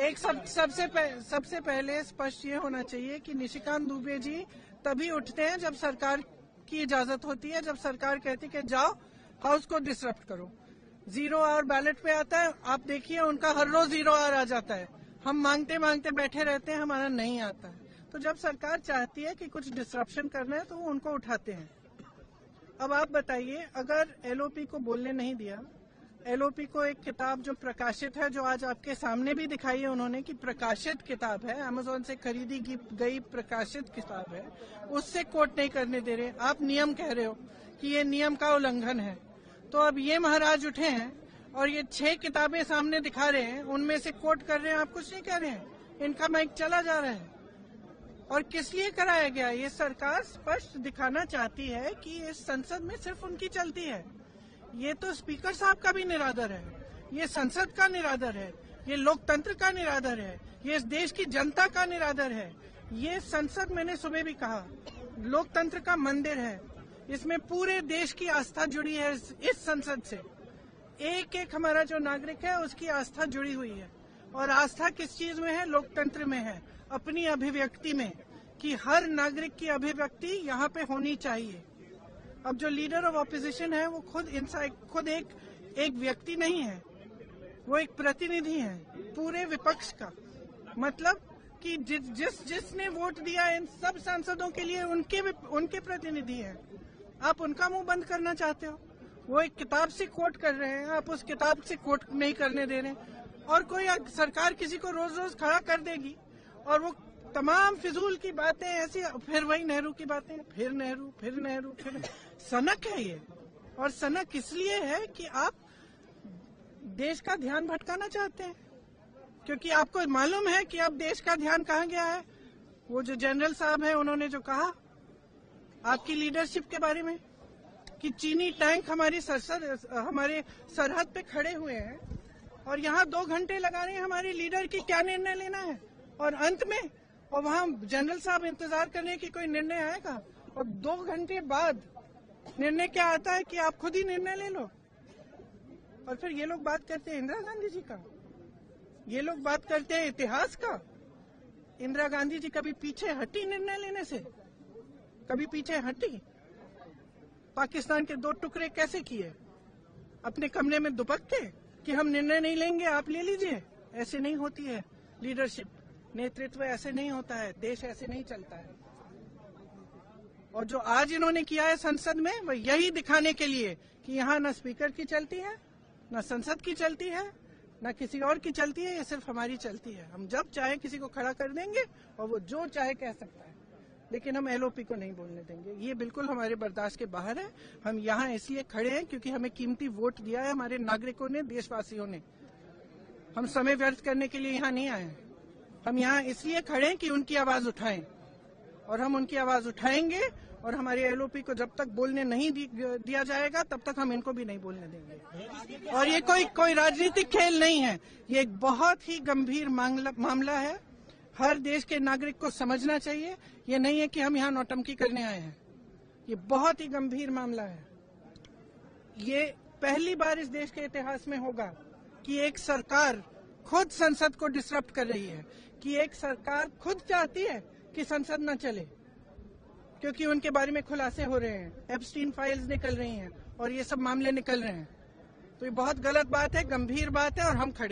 एक सबसे पहले स्पष्ट ये होना चाहिए कि निशिकांत दुबे जी तभी उठते हैं जब सरकार की इजाजत होती है, जब सरकार कहती है कि जाओ हाउस को डिसरप्ट करो। 0 आवर बैलेट पे आता है, आप देखिए उनका हर रोज 0 आवर आ जाता है। हम मांगते मांगते बैठे रहते हैं, हमारा नहीं आता है। तो जब सरकार चाहती है कि कुछ डिसरप्शन करना है तो वो उनको उठाते हैं। अब आप बताइए, अगर एलओपी को बोलने नहीं दिया, एलओपी को एक किताब जो प्रकाशित है, जो आज आपके सामने भी दिखाई है उन्होंने कि प्रकाशित किताब है, अमेज़न से खरीदी गई प्रकाशित किताब है, उससे कोट नहीं करने दे रहे। आप नियम कह रहे हो कि ये नियम का उल्लंघन है। तो अब ये महाराज उठे हैं और ये 6 किताबें सामने दिखा रहे हैं, उनमें से कोट कर रहे हैं, आप कुछ नहीं कह रहे हैं। इनका माइक चला जा रहा है। और किस लिए कराया गया? ये सरकार स्पष्ट दिखाना चाहती है कि इस संसद में सिर्फ उनकी चलती है। ये तो स्पीकर साहब का भी निरादर है, ये संसद का निरादर है, ये लोकतंत्र का निरादर है, ये इस देश की जनता का निरादर है। ये संसद, मैंने सुबह भी कहा, लोकतंत्र का मंदिर है। इसमें पूरे देश की आस्था जुड़ी है। इस संसद से एक एक हमारा जो नागरिक है उसकी आस्था जुड़ी हुई है। और आस्था किस चीज में है? लोकतंत्र में है, अपनी अभिव्यक्ति में, कि हर नागरिक की अभिव्यक्ति यहाँ पे होनी चाहिए। अब जो लीडर ऑफ ऑपोजिशन है वो खुद एक व्यक्ति नहीं है, वो एक प्रतिनिधि है पूरे विपक्ष का। मतलब कि जिसने वोट दिया इन सब सांसदों के लिए उनके प्रतिनिधि हैं। आप उनका मुंह बंद करना चाहते हो। वो एक किताब से कोट कर रहे हैं, आप उस किताब से कोट नहीं करने दे रहे। और कोई सरकार किसी को रोज रोज खड़ा कर देगी और वो तमाम फिजूल की बातें ऐसी, फिर वही नेहरू की बातें, फिर नेहरू। सनक है ये। और सनक इसलिए है कि आप देश का ध्यान भटकाना चाहते हैं, क्योंकि आपको मालूम है कि अब देश का ध्यान कहाँ गया है। वो जो जनरल साहब है, उन्होंने जो कहा आपकी लीडरशिप के बारे में कि चीनी टैंक हमारे सरहद पे खड़े हुए हैं और यहाँ 2 घंटे लगा रहे हैं हमारे लीडर की क्या निर्णय लेना है। और अंत में और वहाँ जनरल साहब इंतजार कर रहे हैं कि कोई निर्णय आएगा, और 2 घंटे बाद निर्णय क्या आता है कि आप खुद ही निर्णय ले लो। और फिर ये लोग बात करते हैं इंदिरा गांधी जी का, ये लोग बात करते हैं इतिहास का। इंदिरा गांधी जी कभी पीछे हटी निर्णय लेने से? कभी पीछे हटी? पाकिस्तान के 2 टुकड़े कैसे किए? अपने कमरे में दुबक के कि हम निर्णय नहीं लेंगे, आप ले लीजिए। ऐसे नहीं होती है लीडरशिप, नेतृत्व ऐसे नहीं होता है, देश ऐसे नहीं चलता है। और जो आज इन्होंने किया है संसद में, वो यही दिखाने के लिए कि यहाँ न स्पीकर की चलती है, न संसद की चलती है, न किसी और की चलती है, ये सिर्फ हमारी चलती है। हम जब चाहे किसी को खड़ा कर देंगे और वो जो चाहे कह सकता है, लेकिन हम एलओपी को नहीं बोलने देंगे। ये बिल्कुल हमारे बर्दाश्त के बाहर है। हम यहाँ इसलिए खड़े हैं क्योंकि हमें कीमती वोट दिया है हमारे नागरिकों ने, देशवासियों ने। हम समय व्यर्थ करने के लिए यहाँ नहीं आए हैं। हम यहाँ इसलिए खड़े हैं कि उनकी आवाज उठाएं, और हम उनकी आवाज उठाएंगे। और हमारे एलओपी को जब तक बोलने नहीं दिया जाएगा तब तक हम इनको भी नहीं बोलने देंगे। और ये कोई राजनीतिक खेल नहीं है, ये एक बहुत ही गंभीर मामला है। हर देश के नागरिक को समझना चाहिए। ये नहीं है कि हम यहाँ नौटंकी करने आए हैं, ये बहुत ही गंभीर मामला है। ये पहली बार इस देश के इतिहास में होगा कि एक सरकार खुद संसद को डिसरप्ट कर रही है, कि एक सरकार खुद चाहती है कि संसद न चले, क्योंकि उनके बारे में खुलासे हो रहे हैं, एप्स्टीन फाइल्स निकल रही हैं और ये सब मामले निकल रहे हैं। तो ये बहुत गलत बात है, गंभीर बात है, और हम खड़े